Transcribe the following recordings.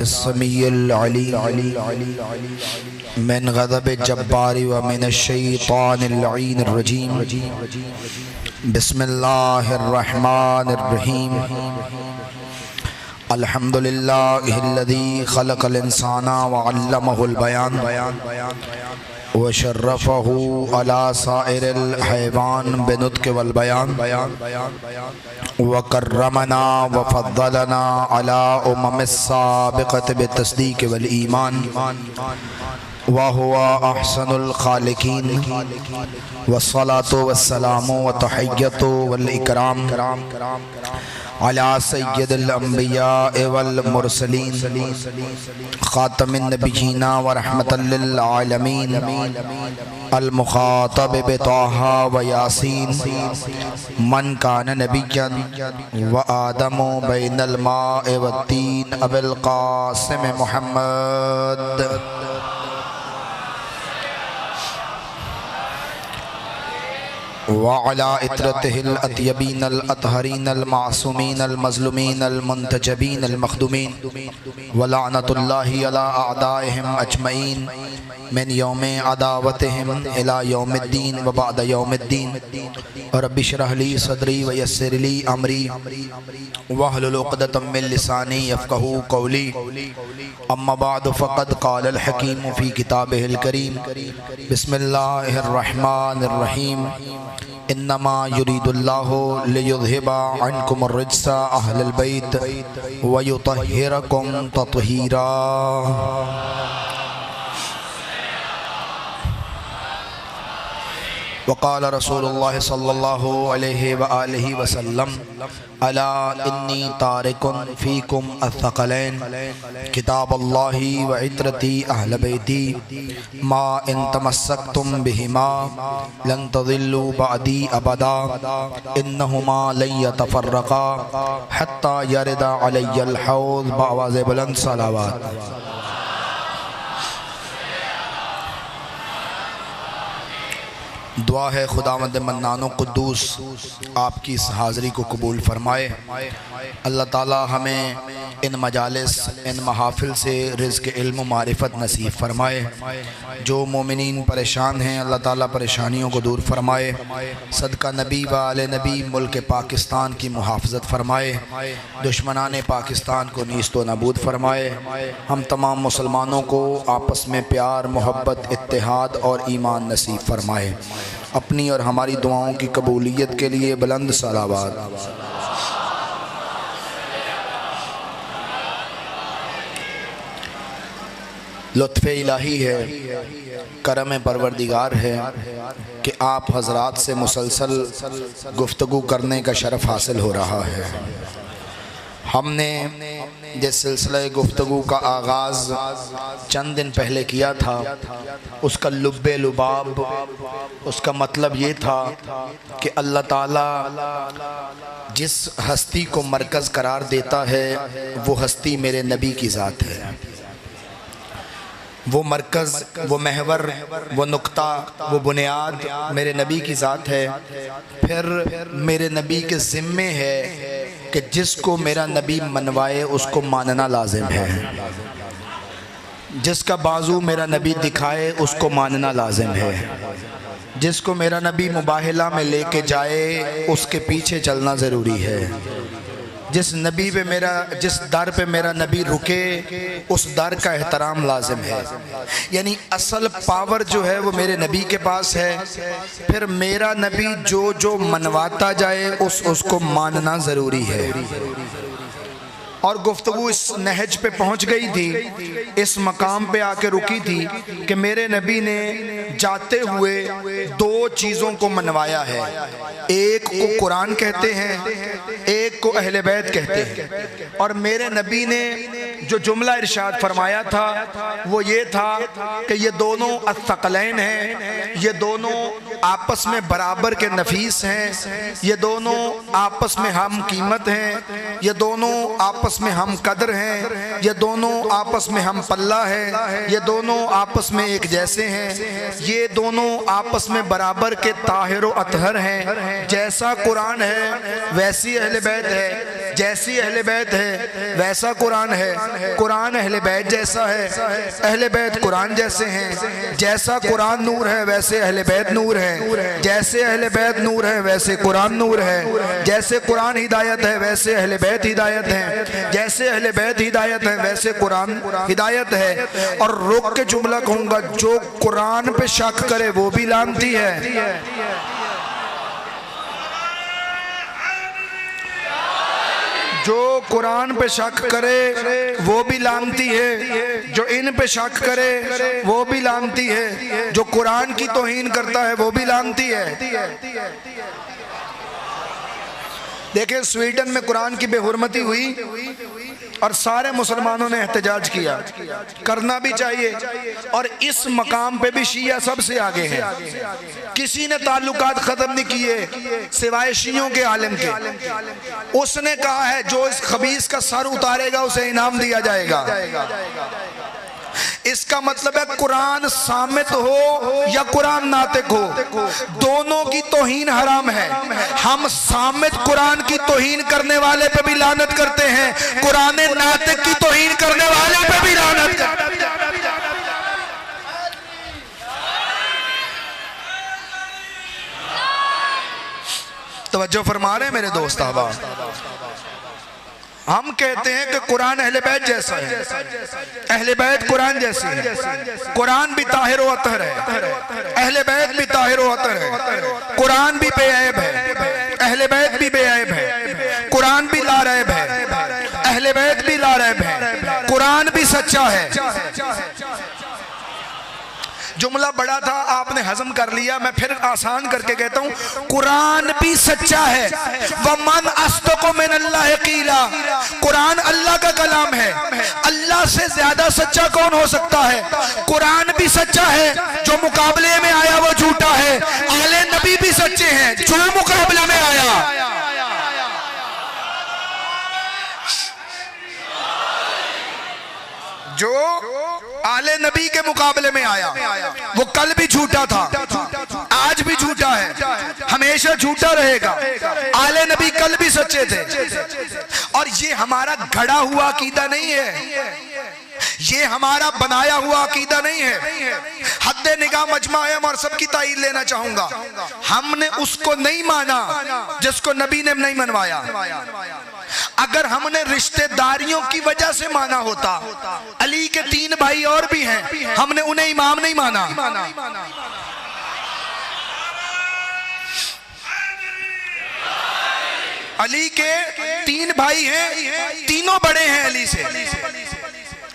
السمیع العلیم من غضب الجبار ومن الشیطان اللعین الرجیم بسم اللہ الرحمن الرحیم الحمدللہ الذی خلق الانسان وعلمہ البیان وشرفہ علی سائر الحیوان بنطق والبیان وکرمنا وفضلنا علی السابقة بالتصدیق والایمان وهو احسن الخالقین والصلاة والسلام والتحیۃ والاکرام علی سید الانبیاء والمرسلین خاتم النبیین ورحمۃ للعالمین المخاطب بطہ ویاسین من کان نبیا وآدم بین الماء والتین ابی القاسم محمد وعلى اطرته الاطيبين الاطهرين المعصومين المظلومين المنتجبين المخدومين ولعنة الله على اعدائهم اجمعين من يوم عداوتهم الى يوم الدين وبعد يوم الدين رب اشرح لي صدري ويسر لي امري واحلل عقدة من لساني يفقهوا قولي اما بعد فقد قال الحكيم في كتابه الكريم بسم الله الرحمن الرحيم انما يريد الله ليذهب عنكم الرجس اهل البيت ويطهركم تطهيرا وقال رسول الله صلى الله عليه وآله وسلم الا انی تارک فیکم الثقلین کتاب اللہ وعطرتی اہل بیتی ما ان تمسکتم بہما لن تضلوا بعدی ابدا انہما لن یتفرقا حتی یرد علی الحوض بآواز بلند صلوات دعا ہے خداوند منان و قدوس آپ کی اس حاضری کو قبول فرمائے۔ اللہ تعالی ہمیں ان مجالس ان محافل سے رزق علم و معرفت نصیب فرمائے۔ جو مومنین پریشان ہیں اللہ تعالیٰ پریشانیوں کو دور فرمائے۔ صدقہ نبی و آل نبی ملک پاکستان کی محافظت فرمائے، دشمنان پاکستان کو نیست و نابود فرمائے۔ ہم تمام مسلمانوں کو آپس میں پیار محبت اتحاد اور ایمان نصیب فرمائے۔ اپنی اور ہماری دعاؤں کی قبولیت کے لیے بلند صلوات۔ لطف الہی ہے، کرم پروردگار ہے کہ آپ حضرات سے مسلسل گفتگو کرنے کا شرف حاصل ہو رہا ہے۔ ہم نے جس سلسلہ گفتگو کا آغاز چند دن پہلے کیا تھا، اس کا لب لباب، اس کا مطلب یہ تھا کہ اللہ تعالیٰ جس ہستی کو مرکز قرار دیتا ہے وہ ہستی میرے نبی کی ذات ہے۔ وہ مرکز، وہ محور، وہ نقطہ، وہ بنیاد میرے نبی کی ذات ہے۔ پھر میرے نبی کے ذمے ہے کہ جس کو میرا نبی منوائے اس کو ماننا لازم ہے، جس کا بازو میرا نبی دکھائے اس کو ماننا لازم ہے، جس کو میرا نبی مباہلہ میں لے کے جائے اس کے پیچھے چلنا ضروری ہے، جس در پہ میرا نبی رکے اس در کا احترام لازم ہے۔ یعنی اصل پاور جو ہے وہ میرے نبی کے پاس ہے، پھر میرا نبی جو منواتا جائے اس کو ماننا ضروری ہے۔ اور گفتگو اس نہج پہ پہنچ گئی تھی، اس مقام پہ آ کے رکی تھی کہ میرے نبی نے جاتے ہوئے دو چیزوں کو منوایا ہے، ایک کو قرآن کہتے ہیں، ایک کو اہل بیت کہتے ہیں۔ اور میرے نبی نے جو جملہ ارشاد فرمایا تھا وہ یہ تھا کہ یہ دونوں الثقلین ہیں، یہ دونوں آپس میں برابر کے نفیس ہیں، یہ دونوں آپس میں ہم قیمت ہیں، یہ دونوں آپس آپس میں ہم قدر ہیں، یہ دونوں آپس میں ہم پلہ ہے، یہ دونوں آپس میں ایک جیسے ہیں، یہ دونوں آپس میں برابر کے طاہر و اطہر ہیں، جیسا قرآن ہے ویسی اہل بیت ہے، جیسی اہل بیت ہے ویسا قرآن ہے، قرآن اہل بیت جیسا ہے، اہل بیت قرآن جیسے ہیں، جیسا قرآن نور ہے ویسے اہل بیت نور ہے، جیسے اہل بیت نور ہے ویسے قرآن نور ہے، جیسے قرآن ہدایت ہے ویسے اہل بیت ہدایت ہے، جیسے اہل بیت ہدایت ہے ویسے قرآن ہدایت ہے۔ اور رک کے جملہ کہوں گا، جو قرآن پہ شک کرے وہ بھی لعنتی ہے، جو قرآن پہ شک کرے وہ بھی لعنتی ہے، جو ان پہ شک کرے وہ بھی لعنتی ہے، جو قرآن کی توہین کرتا ہے وہ بھی لعنتی ہے۔ دیکھیں سویڈن میں قرآن کی بے حرمتی ہوئی اور سارے مسلمانوں نے احتجاج کیا، کرنا بھی چاہیے، اور اس مقام پہ بھی شیعہ سب سے آگے ہیں، کسی نے تعلقات ختم نہیں کیے سوائے شیعوں کے عالم کے۔ اس نے کہا ہے جو اس خبیث کا سر اتارے گا اسے انعام دیا جائے گا۔ اس کا مطلب ہے قرآن صامت ہو یا قرآن ناطق ہو، دونوں کی توہین حرام ہے۔ ہم صامت قرآن کی توہین کرنے والے پہ بھی لعنت کرتے ہیں، قرآن ناطق کی توہین کرنے والے پہ بھی لعنت کرتے ہیں۔ توجہ فرما رہے ہیں میرے دوست احباب؟ ہم کہتے ہیں کہ قرآن اہل بیت جیسا ہے، اہل بیت قرآن جیسی ہے، قرآن بھی طاہر و اطہر ہے، اہل بیت بھی طاہر و اطہر ہے، قرآن بھی بے عیب ہے، اہل بیت بھی بے عیب ہے، قرآن بھی لا ریب ہے، اہل بیت بھی لا ریب ہے، قرآن بھی سچا ہے۔ جملہ بڑا تھا آپ نے ہضم کر لیا، میں پھر آسان کر کے کہتا ہوں، قرآن بھی سچا ہے۔ وَمَنْ أَصْدَقُ مِنَ اللَّهِ قِيلًا، قرآن اللہ کا کلام ہے، اللہ سے زیادہ سچا کون ہو سکتا ہے؟ قرآن بھی سچا ہے، جو مقابلے میں آیا وہ جھوٹا ہے، آل نبی بھی سچے ہیں جو مقابلے میں آیا۔ جو آل نبی کے مقابلے میں آیا وہ کل بھی جھوٹا تھا، آج بھی جھوٹا ہے، ہمیشہ جھوٹا رہے گا۔ آل نبی کل بھی سچے تھے، اور یہ ہمارا گھڑا ہوا عقیدہ نہیں ہے، یہ ہمارا بنایا ہوا عقیدہ نہیں ہے۔ حد نگاہ مجمع اور سب کی تائید لینا چاہوں گا، ہم نے اس کو نہیں مانا جس کو نبی نے نہیں منوایا۔ اگر ہم نے رشتہ داریوں کی وجہ سے مانا ہوتا، علی کے 3 بھائی اور بھی ہیں، ہم نے انہیں امام نہیں مانا۔ علی کے 3 بھائی ہیں، تینوں بڑے ہیں علی سے،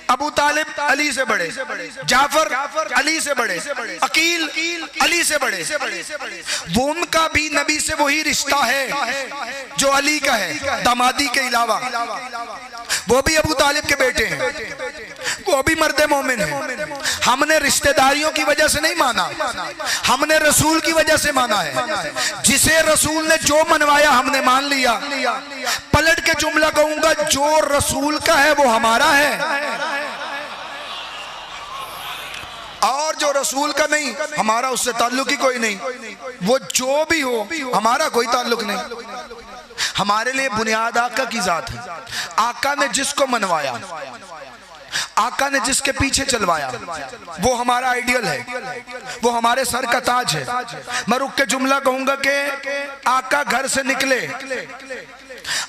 ابو طالب علی سے بڑے، جعفر علی سے بڑے، عقیل علی سے بڑے، وہ ان کا بھی نبی سے وہی رشتہ ہے جو علی کا ہے، دامادی کے علاوہ۔ وہ بھی ابو طالب کے بیٹے ہیں، وہ بھی مرد مومن ہیں۔ ہم نے رشتہ داریوں کی وجہ سے نہیں مانا، ہم نے رسول کی وجہ سے مانا ہے۔ جسے رسول نے جو منوایا ہم نے مان لیا۔ پلٹ کے جملہ کہوں گا، جو رسول کا ہے وہ ہمارا ہے، اور جو رسول کا نہیں ہمارا اس سے تعلق ہی کوئی نہیں، وہ جو بھی ہو ہمارا کوئی تعلق نہیں۔ ہمارے لیے بنیاد آقا کی ذات ہے، آقا نے جس کو منوایا، آقا نے جس کے پیچھے چلوایا، وہ ہمارا آئیڈیل ہے، وہ ہمارے سر کا تاج ہے۔ میں رک کے جملہ کہوں گا کہ آقا گھر سے نکلے،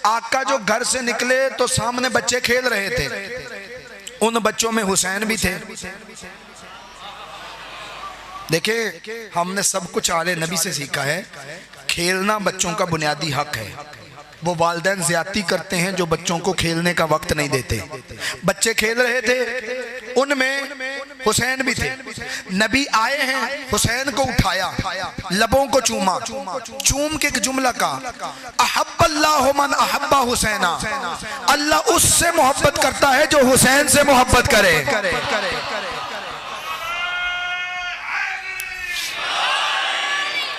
آقا جو گھر سے نکلے تو سامنے بچے کھیل رہے تھے، ان بچوں میں حسین بھی تھے۔ دیکھیں ہم نے سب کچھ آل نبی سے سیکھا ہے، کھیلنا بچوں کا بنیادی حق ہے۔ وہ والدین زیادتی کرتے ہیں جو بچوں کو کھیلنے کا وقت نہیں دیتے۔ بچے کھیل رہے تھے، ان میں حسین بھی تھے، نبی آئے ہیں، حسین کو اٹھایا، لبوں کو چوما، چوم کے ایک جملہ کا، احب اللہ من احب حسینہ، اللہ اس سے محبت کرتا ہے جو حسین سے محبت کرے۔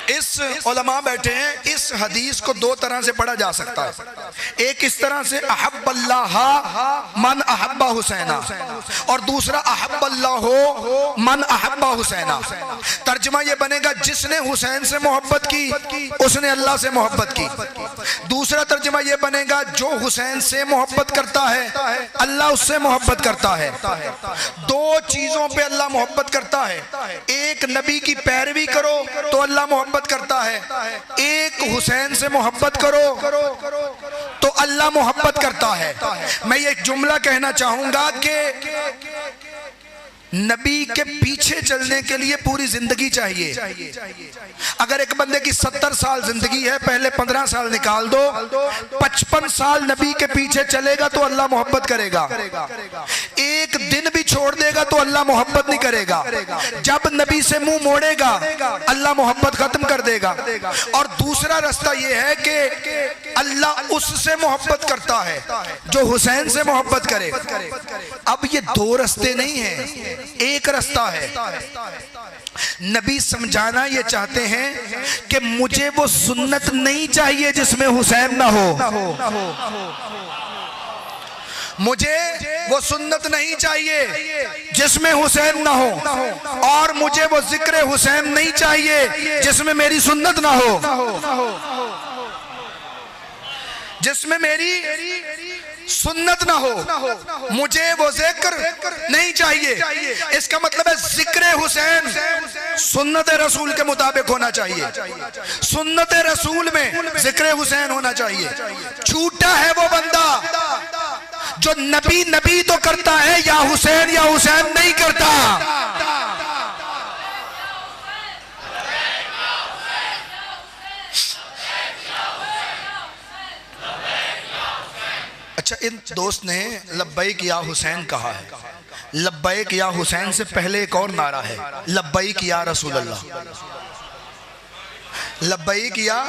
اس علماء بیٹھے ہیں، اس حدیث کو دو طرح سے پڑھا جا سکتا ہے۔ ایک اس طرح سے احب اللہ من احب حسینہ، اور دوسرا احب اللہ من احب حسینہ۔ ترجمہ یہ بنے گا جس نے حسین سے محبت کی اس نے اللہ سے محبت کی۔ دوسرا ترجمہ یہ بنے گا جو حسین سے محبت کرتا ہے اللہ اس سے محبت کرتا ہے۔ دو چیزوں پہ اللہ محبت کرتا ہے، ایک نبی کی پیروی کرو تو اللہ محبت کرتا ہے، ایک حسین سے محبت کرو تو اللہ محبت کرتا ہے۔ میں یہ ایک جملہ کہنا چاہوں گا کہ نبی کے پیچھے چلنے کے لیے پوری زندگی چاہیے۔ اگر ایک بندے کی 70 سال زندگی ہے، پہلے 15 سال نکال دو، 55 سال نبی کے پیچھے چلے گا تو اللہ محبت کرے گا۔ ایک دن بھی چھوڑ دے گا تو اللہ محبت نہیں کرے گا۔ جب نبی سے منہ موڑے گا اللہ محبت ختم کر دے گا۔ اور دوسرا رستہ یہ ہے کہ اللہ اس سے محبت کرتا ہے جو حسین سے محبت کرے۔ اب یہ دو رستے نہیں ہیں، ایک رستہ ہے۔ نبی سمجھانا یہ چاہتے ہیں کہ مجھے وہ سنت نہیں چاہیے جس میں حسین نہ ہو، مجھے وہ سنت نہیں چاہیے جس میں حسین نہ ہو، اور مجھے وہ ذکر حسین نہیں چاہیے جس میں میری سنت نہ ہو، جس میں میری سنت نہ ہو۔ مجھے وہ ذکر نہیں چاہیے، اس کا مطلب ہے ذکر حسین سنت رسول کے مطابق ہونا چاہیے، سنت رسول میں ذکر حسین ہونا چاہیے۔ چھوٹا ہے وہ بندہ جو نبی تو کرتا ہے یا حسین نہیں کرتا۔ اچھا، ان دوست نے لبیک یا حسین کہا ہے۔ لبیک یا حسین سے پہلے ایک اور نعرہ ہے، لبیک یا رسول اللہ۔ لبیک یا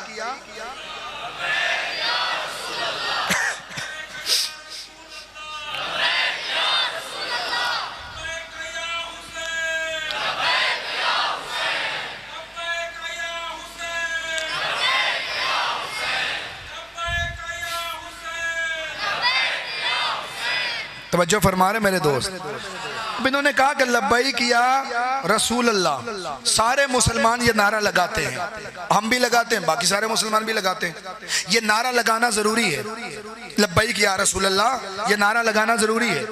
توجہ فرما رہے میرے دوست۔ اب انہوں نے کہا کہ لبیک یا رسول اللہ، سارے مسلمان یہ نعرہ لگاتے ہیں، ہم بھی لگاتے ہیں، باقی سارے مسلمان بھی لگاتے ہیں۔ یہ نعرہ لگانا ضروری ہے، لبیک یا رسول اللہ یہ نعرہ لگانا ضروری ہے،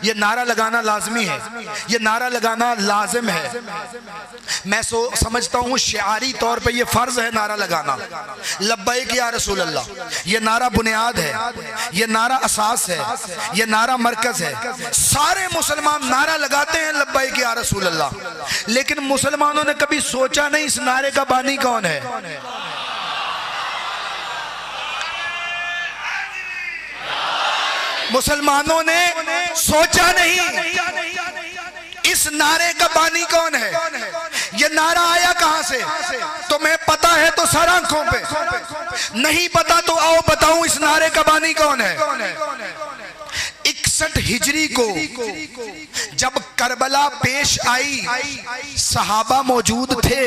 یہ نعرہ لگانا لازمی ہے، یہ نعرہ لگانا لازم ہے۔ میں سمجھتا ہوں شعاری طور پہ یہ فرض ہے نعرہ لگانا، لبیک یا رسول اللہ۔ یہ نعرہ بنیاد ہے، یہ نعرہ اساس ہے، یہ نعرہ مرکز ہے۔ سارے مسلمان نعرہ لگاتے ہیں لبیک یا رسول اللہ، لیکن مسلمانوں نے کبھی سوچا نہیں اس نعرے کا بانی کون ہے۔ مسلمانوں نے سوچا نہیں اس نعرے کا بانی کون ہے۔ یہ نعرہ آیا کہاں سے؟ تمہیں پتا ہے تو سر آنکھوں پہ، نہیں پتا تو آؤ بتاؤں اس نعرے کا بانی کون ہے۔ 61 ہجری کو جب کربلا پیش آئی صحابہ موجود تھے۔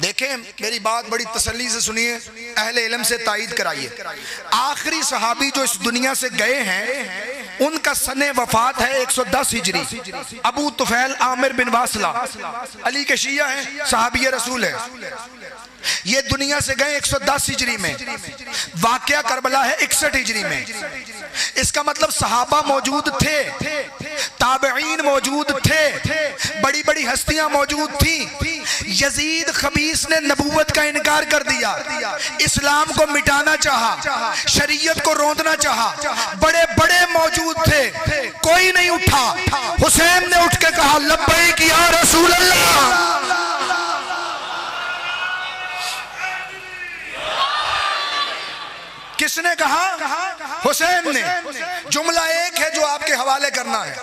دیکھیں میری بات بڑی تسلی سے سنیے، اہل علم سے تائید کرائیے۔ آخری صحابی جو اس دنیا سے گئے ہیں ان کا سن وفات ہے 110 ہجری۔ ابو طفیل عامر بن واصلہ علی کے شیعہ ہیں، صحابی رسول ہیں، یہ دنیا سے گئے 110 ہجری میں، واقعہ کربلا ہے 61 ہجری میں۔ اس کا مطلب صحابہ موجود تھے، تابعین موجود تھے، بڑی بڑی ہستیاں موجود تھیں۔ یزید خبیث نے نبوت کا انکار کر دیا، اسلام کو مٹانا چاہا، شریعت کو روندنا چاہا، بڑے بڑے موجود تھے، کوئی نہیں اٹھا۔ حسین نے اٹھ کے کہا لبیک یا رسول اللہ۔ کس نے کہا؟ حسین نے۔ جملہ ایک ہے جو آپ کے حوالے کرنا ہے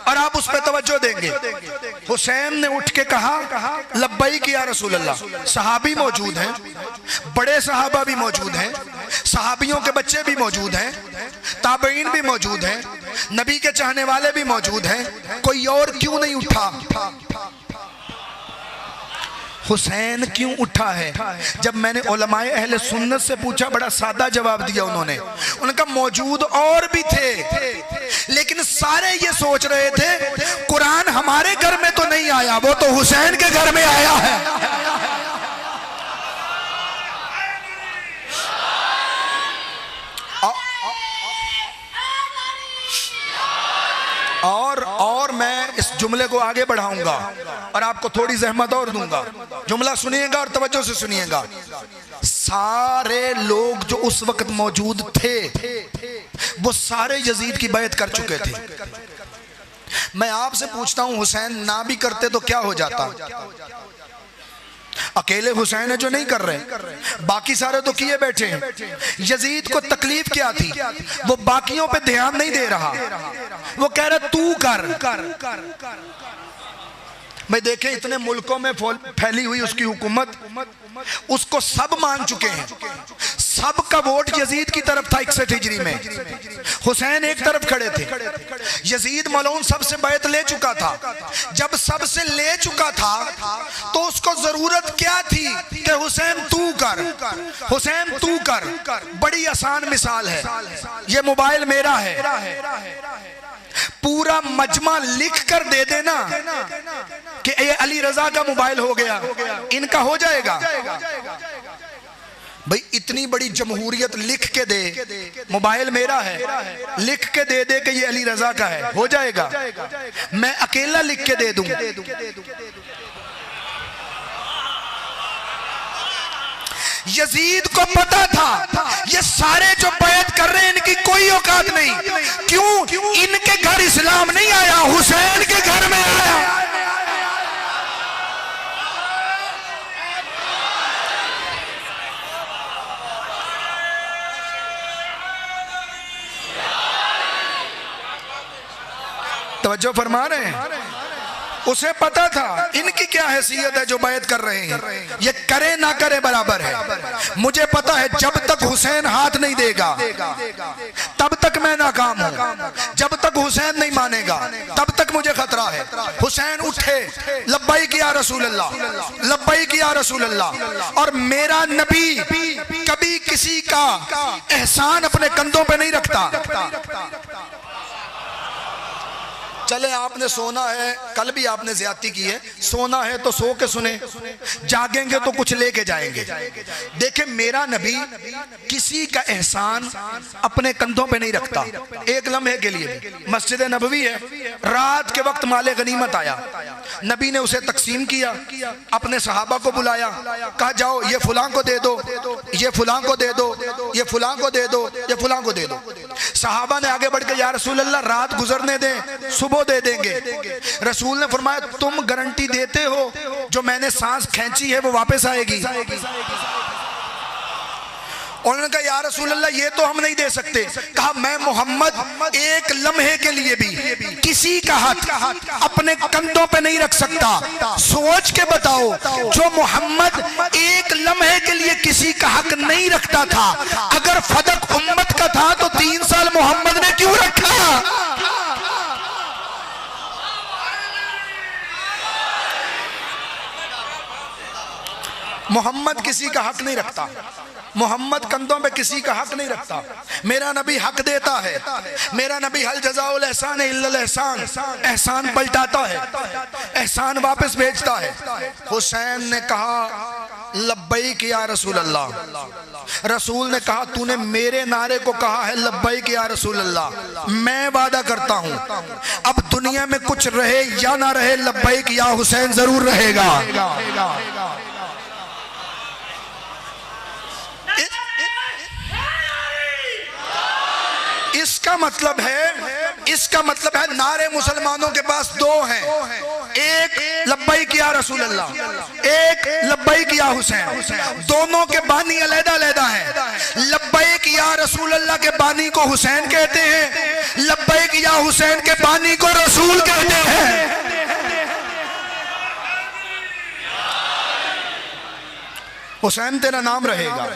اور آپ اس پہ توجہ دیں گے۔ حسین نے اٹھ کے کہا لبیک یا رسول اللہ۔ صحابی موجود ہیں، بڑے صحابہ بھی موجود ہیں، صحابیوں کے بچے بھی موجود ہیں، تابعین بھی موجود ہیں، نبی کے چاہنے والے بھی موجود ہیں، کوئی اور کیوں نہیں اٹھا؟ حسین کیوں اٹھا ہے؟ جب میں نے علماء اہل سنت سے پوچھا، بڑا سادہ جواب دیا انہوں نے کہا موجود اور بھی تھے، لیکن سارے یہ سوچ رہے تھے قرآن ہمارے گھر میں تو نہیں آیا، وہ تو حسین کے گھر میں آیا ہے۔ اور میں اس جملے کو آگے بڑھاؤں گا اور آپ کو تھوڑی زحمت اور دوں گا، جملہ سنیے گا اور توجہ سے سنیے گا۔ سارے لوگ جو اس وقت موجود تھے وہ سارے یزید کی بیعت کر چکے تھے۔ میں آپ سے پوچھتا ہوں حسین نہ بھی کرتے تو کیا ہو جاتا؟ اکیلے حسین ہے جو نہیں کر رہے، باقی سارے تو کیے بیٹھے ہیں۔ یزید کو تکلیف کیا تھی؟ وہ باقیوں پہ دھیان نہیں دے رہا، وہ کہہ رہا تو کر۔ میں دیکھیں اتنے ملکوں میں پھیلی ہوئی اس کی حکومت، اس کو سب مان چکے ہیں، سب کا ووٹ یزید کی طرف تھا 61 ہجری میں، حسین ایک طرف کھڑے تھے۔ یزید ملعون سب سے بیعت لے چکا تھا، جب سب سے لے چکا تھا تو اس کو ضرورت کیا تھی کہ حسین تو کر، حسین تو کر۔ بڑی آسان مثال ہے، یہ موبائل میرا ہے، پورا مجمع لکھ کر دے دینا کہ یہ علی رضا کا موبائل ہو گیا، ان کا ہو جائے گا؟ بھئی اتنی بڑی جمہوریت لکھ کے دے موبائل میرا ہے، لکھ کے دے دے کہ یہ علی رضا کا ہے، ہو جائے گا؟ میں اکیلا لکھ کے دے دوں، یزید کو پتا تھا یہ سارے جو بیعت کر رہے ہیں ان کی کوئی اوقات نہیں، کیوں؟ ان کے گھر اسلام نہیں آیا، حسین کے گھر میں آیا۔ توجہ فرما رہے ہیں؟ اسے پتا تھا ان کی کیا حیثیت ہے جو بیعت کر رہے ہیں، یہ کرے نہ کرے برابر ہے۔ مجھے پتا ہے جب تک حسین ہاتھ نہیں دے گا تب تک میں ناکام ہوں، جب تک حسین نہیں مانے گا تب تک مجھے خطرہ ہے۔ حسین اٹھے، لبیک یا رسول اللہ، لبیک یا رسول اللہ۔ اور میرا نبی کبھی کسی کا احسان اپنے کندھوں پہ نہیں رکھتا۔ چلے آپ نے سونا ہے، کل بھی آپ نے زیادتی کی ہے، سونا ہے تو سو کے سنیں، جاگیں گے تو کچھ لے کے جائیں گے۔ دیکھیں میرا نبی کسی کا احسان اپنے کندھوں پہ نہیں رکھتا، ایک لمحے کے لیے۔ مسجد نبوی ہے، رات کے وقت مال غنیمت آیا، نبی نے اسے تقسیم کیا، اپنے صحابہ کو بلایا، کہا جاؤ یہ فلاں کو دے دو، یہ فلاں کو دے دو، یہ فلاں کو دے دو، یہ فلاں کو دے دو۔ صحابہ نے آگے بڑھ کے یا رسول اللہ رات گزرنے دیں، صبح دے دیں گے۔ رسول نے فرمایا تم گارنٹی دیتے ہو جو میں نے سانس کھینچی ہے وہ واپس آئے گی؟ انہوں نے کہا یا رسول اللہ یہ تو ہم نہیں دے سکتے۔ کہا میں محمد ایک لمحے کے لیے بھی کسی کا ہاتھ اپنے کندھوں پہ نہیں رکھ سکتا۔ سوچ کے بتاؤ جو محمد ایک لمحے کے لیے کسی کا حق نہیں رکھتا تھا، اگر فدق امت کا تھا تو 3 سال محمد نے کیوں رکھا؟ محمد کسی کا حق نہیں رکھتا، محمد کندھوں پہ کسی کا حق نہیں رکھتا۔ میرا نبی حق دیتا ہے، میرا نبی حل جزاء الاحسان الا الاحسان، احسان پلٹاتا ہے، احسان واپس بھیجتا ہے۔ حسین نے کہا لبیک یا رسول اللہ۔ رسول نے کہا تو نے میرے نعرے کو کہا ہے لبیک یا رسول اللہ، میں وعدہ کرتا ہوں اب دنیا میں کچھ رہے یا نہ رہے لبیک یا حسین ضرور رہے گا۔ اس کا مطلب ہے نعرے مسلمانوں کے پاس 2 ہیں، ایک لبیک یا رسول اللہ، ایک لبیک یا حسین۔ دونوں کے بانی علیحدہ علیحدہ ہیں۔ لبیک یا رسول اللہ کے بانی کو حسین کہتے ہیں، لبیک یا حسین کے بانی کو رسول کہتے ہیں۔ حسین تیرا نام رہے گا،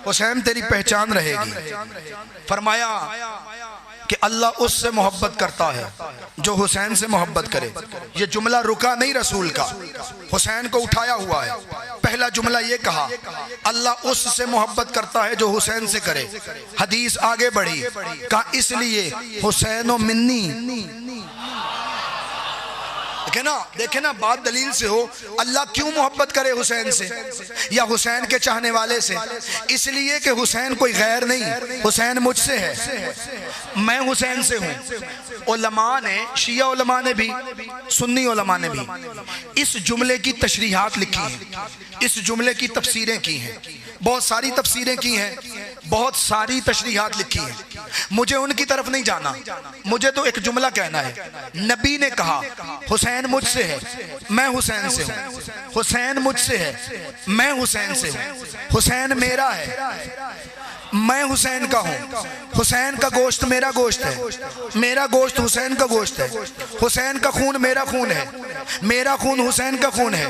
حسین تیری پہچان رہے گی۔ فرمایا کہ اللہ اس سے محبت کرتا ہے جو حسین سے محبت کرے۔ یہ جملہ رکا نہیں رسول کا، حسین کو اٹھایا ہوا ہے۔ پہلا جملہ یہ کہا اللہ اس سے محبت کرتا ہے جو حسین سے کرے۔ حدیث آگے بڑھی، کہا اس لیے حسین و منی۔ دیکھیں نا بات دلیل سے ہو، اللہ کیوں محبت کرے حسین سے یا حسین کے چاہنے والے سے؟ اس لیے کہ حسین کوئی غیر نہیں، حسین مجھ سے ہے، میں حسین سے ہوں۔ علماء نے، شیعہ علماء نے بھی، سنی علماء نے بھی اس جملے کی تشریحات لکھی ہیں، اس جملے کی تفسیریں کی ہیں، بہت ساری تفسیریں کی ہیں، بہت ساری تشریحات لکھی ہیں۔ مجھے ان کی طرف نہیں جانا، مجھے تو ایک جملہ کہنا ہے۔ نبی نے کہا حسین مجھ سے ہے، میں حسین سے ہوں، حسین مجھ سے ہے، میں حسین سے ہوں، حسین میرا ہے، میں حسین کا ہوں، حسین کا گوشت میرا گوشت ہے، میرا گوشت حسین کا گوشت ہے، حسین کا خون میرا خون ہے، میرا خون حسین کا خون ہے،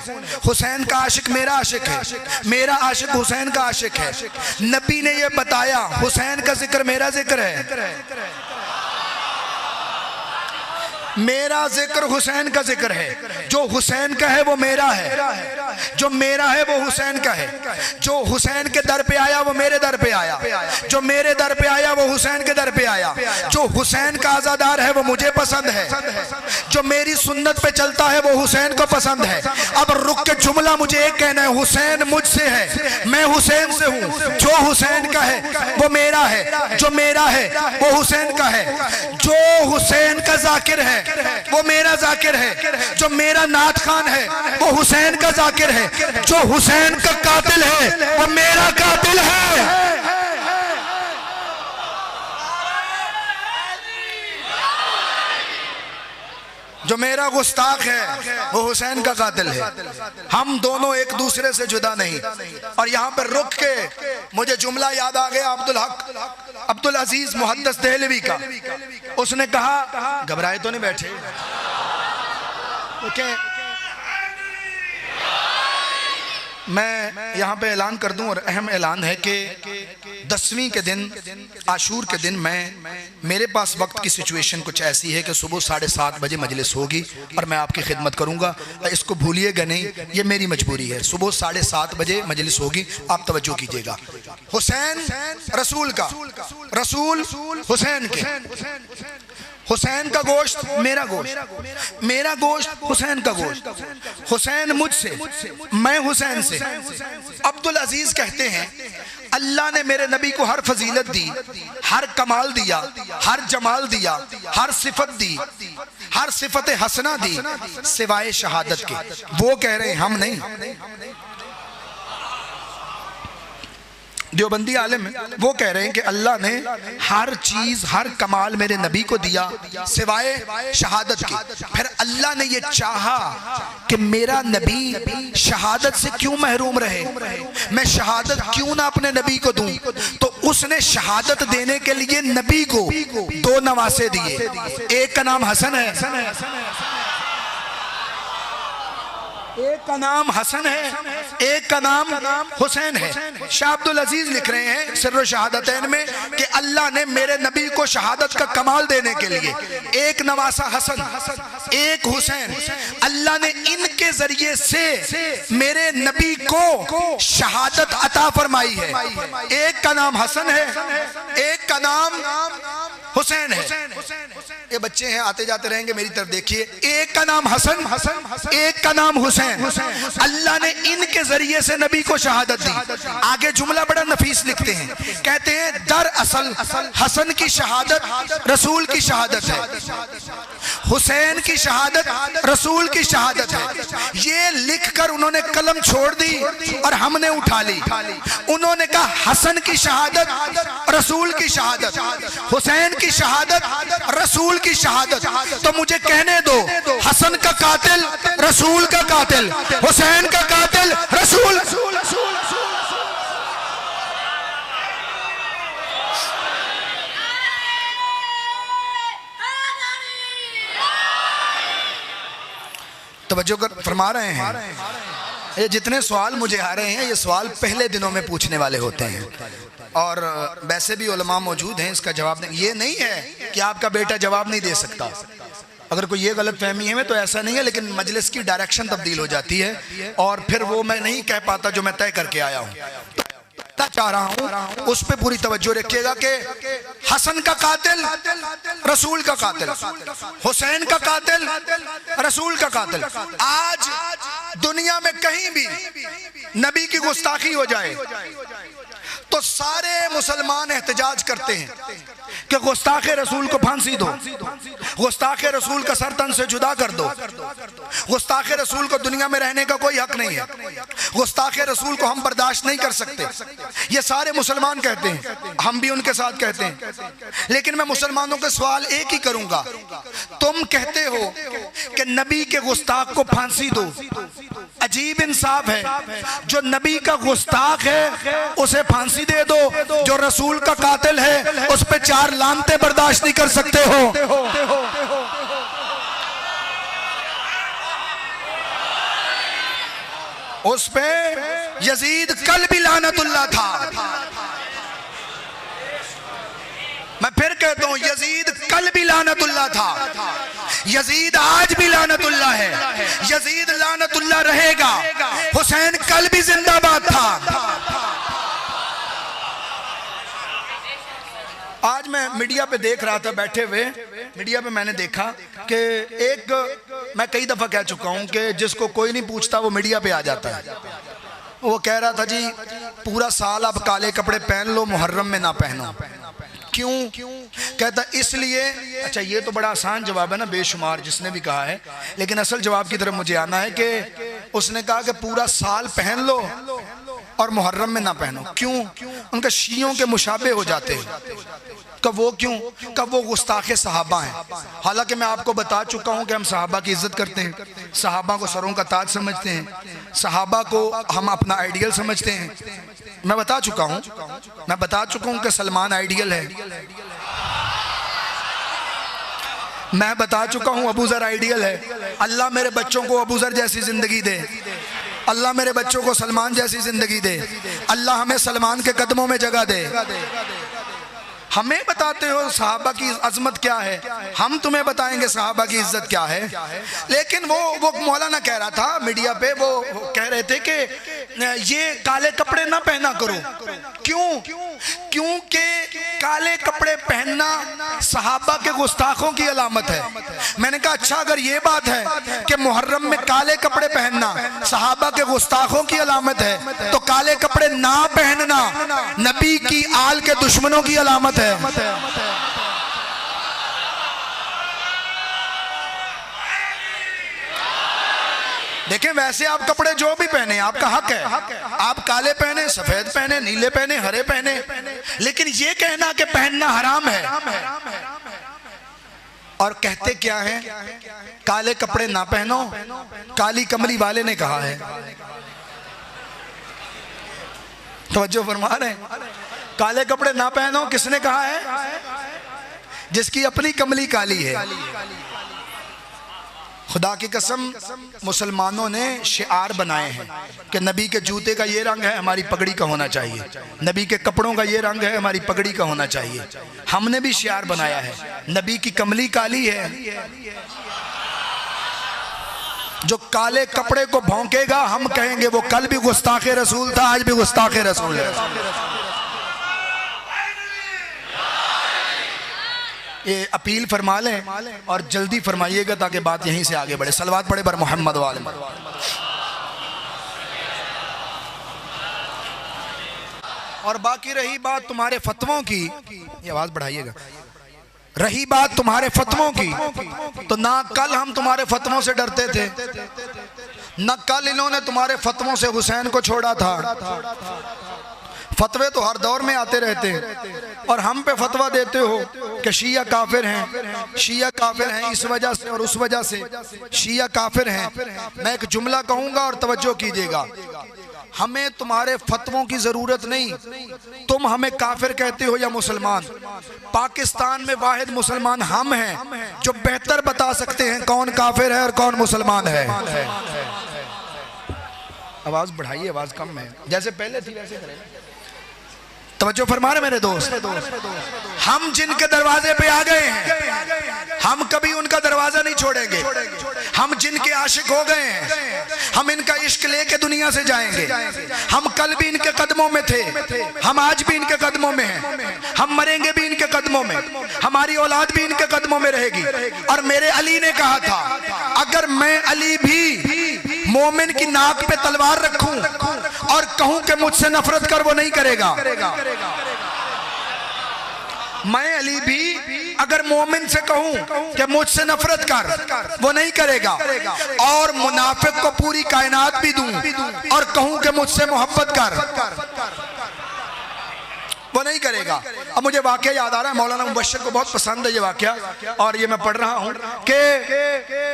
حسین کا عاشق میرا عاشق ہے، میرا عاشق حسین کا عاشق ہے۔ نبی نے یہ بتایا حسین کا ذکر میرا ذکر ہے، میرا ذکر حسین کا ذکر ہے، جو حسین کا ہے وہ میرا ہے، جو میرا ہے وہ حسین کا ہے، جو حسین کے در پہ آیا وہ میرے در پہ آیا، جو میرے در پہ آیا وہ حسین کے در پہ آیا، جو حسین کا عزادار ہے وہ مجھے پسند ہے، جو میری سنت پہ چلتا ہے وہ حسین کو پسند ہے۔ اب رک کے جملہ مجھے ایک کہنا ہے، حسین مجھ سے ہے، میں حسین سے ہوں، جو حسین کا ہے وہ میرا ہے، جو میرا ہے وہ حسین کا ہے، جو حسین کا ذاکر ہے وہ میرا ذاکر ہے، جو میرا نعت خوان ہے وہ حسین کا ذاکر ہے، جو حسین کا قاتل ہے وہ میرا قاتل ہے۔ جو میرا گستاخ ہے وہ حسین کا قاتل ہے، ہم دونوں ایک دوسرے سے جدا نہیں۔ اور یہاں پر رک کے مجھے جملہ یاد آ گیا عبدالحق عبدالعزیز محدث دہلوی کا، اس نے کہا، گھبرائے تو نہیں بیٹھے؟ میں یہاں پہ اعلان کر دوں، اور اہم اعلان ہے کہ 10ویں کے دن، عاشور کے دن، میرے پاس وقت کی سچویشن کچھ ایسی ہے کہ صبح 7:30 بجے مجلس ہوگی اور میں آپ کی خدمت کروں گا، اس کو بھولیے گا نہیں، یہ میری مجبوری ہے۔ صبح 7:30 بجے مجلس ہوگی، آپ توجہ کیجئے گا۔ حسین رسول کا، رسول حسین کے، حسین کا گوشت میرا گوشت، میرا گوشت حسین کا گوشت، حسین مجھ سے، میں حسین سے۔ عبدالعزیز کہتے ہیں اللہ نے میرے نبی کو ہر فضیلت دی، ہر کمال دیا، ہر جمال دیا، ہر صفت دی، ہر صفت حسنہ دی، سوائے شہادت کے۔ وہ کہہ رہے ہیں، ہم نہیں، دیوبندی عالم ہیں، وہ کہہ رہے ہیں کہ اللہ نے ہر چیز، ہر کمال میرے نبی کو دیا سوائے شہادت کے۔ پھر اللہ نے یہ چاہا کہ میرا نبی شہادت سے کیوں محروم رہے، میں شہادت کیوں نہ اپنے نبی کو دوں، تو اس نے شہادت دینے کے لیے نبی کو 2 نواسے دیے، ایک کا نام حسن ہے، ایک کا نام حسن ہے، ایک کا نام حسین ہے۔ شاہ عبدالعزیز لکھ رہے ہیں سر و شہادتین میں کہ اللہ نے میرے نبی کو شہادت کا کمال دینے کے لیے ایک نواسا حسن، ایک حسین، اللہ نے ان کے ذریعے سے میرے نبی کو شہادت عطا فرمائی ہے۔ ایک کا نام حسن ہے، ایک کا نام حسین ہے۔ یہ بچے ہیں آتے جاتے رہیں گے، میری طرف دیکھیے، ایک کا نام حسن، ایک کا نام حسین۔ اللہ نے ان کے ذریعے سے نبی کو شہادت دی۔ آگے جملہ بڑا نفیس لکھتے ہیں، کہتے ہیں دراصل حسن کی شہادت رسول کی شہادت ہے، حسین کی شہادت رسول کی شہادت ہے۔ یہ لکھ کر انہوں نے قلم چھوڑ دی اور ہم نے اٹھا لی۔ انہوں نے کہا حسن کی شہادت رسول کی شہادت، حسین کی شہادت رسول کی شہادت۔ تو مجھے کہنے دو، حسن کا قاتل رسول کا قاتل، حسین کا قاتل رسول۔ توجہ فرما رہے ہیں، یہ جتنے سوال مجھے آ رہے ہیں یہ سوال پہلے دنوں میں پوچھنے والے ہوتے ہیں۔ اور ویسے بھی علماء موجود ہیں اس کا جواب دیں. یہ نہیں ہے کہ آپ کا بیٹا جواب نہیں دے سکتا. اگر کوئی یہ غلط فہمی ہے تو ایسا نہیں ہے، لیکن مجلس کی ڈائریکشن تبدیل ہو جاتی ہے اور پھر وہ میں نہیں کہہ پاتا جو میں طے کر کے آیا ہوں. چاہ رہا ہوں اس پہ پوری توجہ رکھیے گا کہ حسن کا قاتل رسول کا قاتل، حسین کا قاتل رسول کا قاتل. آج دنیا میں کہیں بھی نبی کی گستاخی ہو جائے تو سارے مسلمان احتجاج کرتے ہیں کہ گستاخ رسول کو پھانسی دو، گستاخ رسول کا سر تن سے جدا کر دو، گستاخ رسول کو دنیا میں رہنے کا کوئی حق نہیں ہے، گستاخ رسول کو ہم برداشت نہیں کر سکتے. یہ سارے مسلمان کہتے ہیں، ہم بھی ان کے ساتھ کہتے ہیں. لیکن میں مسلمانوں کے سوال ایک ہی کروں گا. تم کہتے ہو کہ نبی کے گستاخ کو پھانسی دو. عجیب انصاف ہے، جو نبی کا گستاخ ہے اسے پھانسی دے دو، جو رسول کا قاتل ہے اس پہ 4 لعنتیں برداشت نہیں کر سکتے ہو. اس پہ یزید کل بھی لعنت اللہ تھا. میں پھر کہتا ہوں یزید کل بھی لعنت اللہ تھا، یزید آج بھی لعنت اللہ ہے، یزید لعنت اللہ رہے گا. حسین کل بھی زندہ باد تھا. آج میں میڈیا پہ دیکھ رہا تھا بیٹھے ہوئے، میڈیا پہ میں نے دیکھا کہ ایک، میں کئی دفعہ کہہ چکا ہوں کہ جس کو کوئی نہیں پوچھتا وہ میڈیا پہ آ جاتا ہے. وہ کہہ رہا تھا جی پورا سال اب کالے کپڑے پہن لو، محرم میں نہ پہنو. کیوں؟ کہتا اس لیے. اچھا یہ تو بڑا آسان جواب ہے نا، بے شمار جس نے بھی کہا ہے، لیکن اصل جواب کی طرف مجھے آنا ہے کہ اس نے کہا کہ پورا سال پہن لو اور محرم میں نہ پہنو. کیوں؟ ان کے شیعوں کے مشابہ ہو جاتے ہیں. کہ وہ کیوں؟ کہ وہ گستاخ صحابہ ہیں. حالانکہ میں آپ کو بتا چکا ہوں کہ ہم صحابہ کی عزت کرتے ہیں، صحابہ کو سروں کا تاج سمجھتے ہیں، صحابہ کو ہم اپنا آئیڈیل سمجھتے ہیں. میں بتا چکا ہوں کہ سلمان آئیڈیل ہے، میں بتا چکا ہوں ابو ذر آئیڈیل ہے. اللہ میرے بچوں کو ابو ذر جیسی زندگی دے، اللہ میرے بچوں کو سلمان جیسی زندگی دے، اللہ ہمیں سلمان کے قدموں میں جگہ دے. ہمیں بتاتے ہو صحابہ کی عظمت کیا ہے، ہم تمہیں بتائیں گے صحابہ کی عزت کیا ہے. لیکن وہ مولانا کہہ رہا تھا میڈیا پہ، وہ کہہ رہے تھے کہ یہ کالے کپڑے نہ پہنا کرو. کیونکہ کالے کپڑے پہننا صحابہ کے گستاخوں کی علامت ہے. میں نے کہا اچھا اگر یہ بات ہے کہ محرم میں کالے کپڑے پہننا صحابہ کے گستاخوں کی علامت ہے، تو کالے کپڑے نہ پہننا نبی کی آل کے دشمنوں کی علامت ہے. دیکھیں ویسے آپ کپڑے جو بھی پہنے آپ کا حق ہے، آپ کالے پہنے، سفید پہنے، نیلے پہنے، ہرے پہنے، لیکن یہ کہنا کہ پہننا حرام ہے. اور کہتے کیا ہیں؟ کالے کپڑے نہ پہنو، کالی کملی والے نے کہا ہے. توجہ فرما رہے ہیں؟ کالے کپڑے نہ پہنو کس نے کہا ہے؟ جس کی اپنی کملی کالی ہے. خدا کی قسم مسلمانوں نے شعار بنائے ہیں کہ نبی کے جوتے کا یہ رنگ ہے، ہماری پگڑی کا ہونا چاہیے، نبی کے کپڑوں کا یہ رنگ ہے، ہماری پگڑی کا ہونا چاہیے. ہم نے بھی شعار بنایا ہے نبی کی کملی کالی ہے. جو کالے کپڑے کو بھونکے گا ہم کہیں گے وہ کل بھی گستاخ رسول تھا، آج بھی گستاخ رسول ہے. یہ اپیل فرما لیں اور جلدی فرمائیے گا تاکہ بات یہیں سے آگے بڑھے. صلوات پڑھے بر محمد وآل محمد. اور باقی رہی بات تمہارے فتووں کی، یہ آواز بڑھائیے گا، رہی بات تمہارے فتووں کی، تو نہ کل ہم تمہارے فتووں سے ڈرتے تھے، نہ کل انہوں نے تمہارے فتووں سے حسین کو چھوڑا تھا. فتوے تو ہر دور میں آتے رہتے ہیں اور ہم پہ فتوہ دیتے ہو کہ شیعہ کافر ہیں، شیعہ کافر ہیں اس وجہ سے اور اس وجہ سے، شیعہ کافر ہیں. میں ایک جملہ کہوں گا اور توجہ کیجئے گا، ہمیں تمہارے فتووں کی ضرورت نہیں. تم ہمیں کافر کہتے ہو یا مسلمان، پاکستان میں واحد مسلمان ہم ہیں جو بہتر بتا سکتے ہیں کون کافر ہے اور کون مسلمان ہے. آواز بڑھائیے، آواز کم ہے، جیسے پہلے تھی ویسے کریں. توجہ فرما رہے میرے دوست، ہم جن کے دروازے پہ آ گئے ہیں ہم کبھی ان کا دروازہ نہیں چھوڑیں گے. ہم جن کے عاشق ہو گئے ہیں ہم ان کا عشق لے کے دنیا سے جائیں گے. ہم کل بھی ان کے قدموں میں تھے، ہم آج بھی ان کے قدموں میں ہیں، ہم مریں گے بھی ان کے قدموں میں، ہماری اولاد بھی ان کے قدموں میں رہے گی. اور میرے علی نے کہا تھا اگر میں علی بھی مومن کی ناک پہ تلوار رکھوں اور کہوں کہ مجھ سے نفرت کر، وہ نہیں کرے گا. میں علی بھی اگر مومن سے کہوں کہ مجھ سے نفرت کر، وہ نہیں کرے گا. اور منافق کو پوری کائنات بھی دوں اور کہوں کہ مجھ سے محبت کر، وہ نہیں کرے گا. اب مجھے واقعہ یاد آ رہا ہے، مولانا مبشر کو بہت پسند ہے یہ واقعہ، اور یہ میں پڑھ رہا ہوں کہ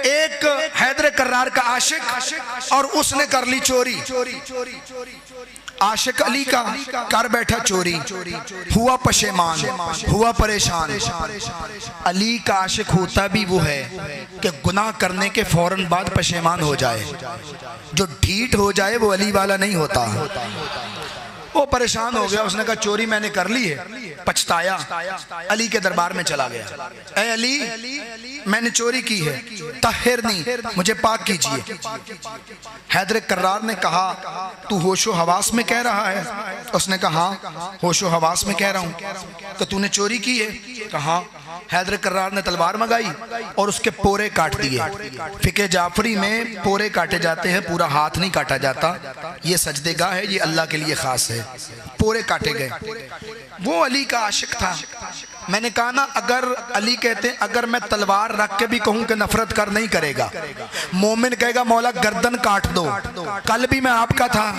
ایک حیدر کرار کا عاشق اور اس نے کر لی چوری. عاشق علی کا کر بیٹھا چوری، ہوا پشیمان، ہوا پریشان. علی کا عاشق ہوتا بھی وہ ہے کہ گناہ کرنے کے فوراً بعد پشیمان ہو جائے. جو ڈھیٹ ہو جائے وہ علی والا نہیں ہوتا. وہ پریشان ہو گیا، اس نے کہا چوری میں نے کر لی ہے، پچھتایا، علی کے دربار میں چلا گیا. اے علی میں نے چوری کی ہے، طہرنی، مجھے پاک کیجئے. حیدر کرار نے کہا تو ہوش و حواس میں کہہ رہا ہے؟ اس نے کہا ہاں ہوش و حواس میں کہہ رہا ہوں. کہ تو نے چوری کی ہے؟ کہا. حیدر کرار نے تلوار منگائی اور اس کے پورے کاٹ دیے. فقہ جعفری میں پورے کاٹے جاتے ہیں، پورا ہاتھ نہیں کاٹا جاتا. یہ سجدے گاہ ہے، یہ اللہ کے لیے خاص ہے. پورے کاٹے گئے. وہ علی کا عاشق تھا. میں نے کہا نا اگر علی کہتے ہیں اگر میں تلوار رکھ کے بھی کہوں کہ نفرت کر، نہیں کرے گا. مومن کہے گا مولا گردن کاٹ دو. کل بھی میں آپ کا تھا،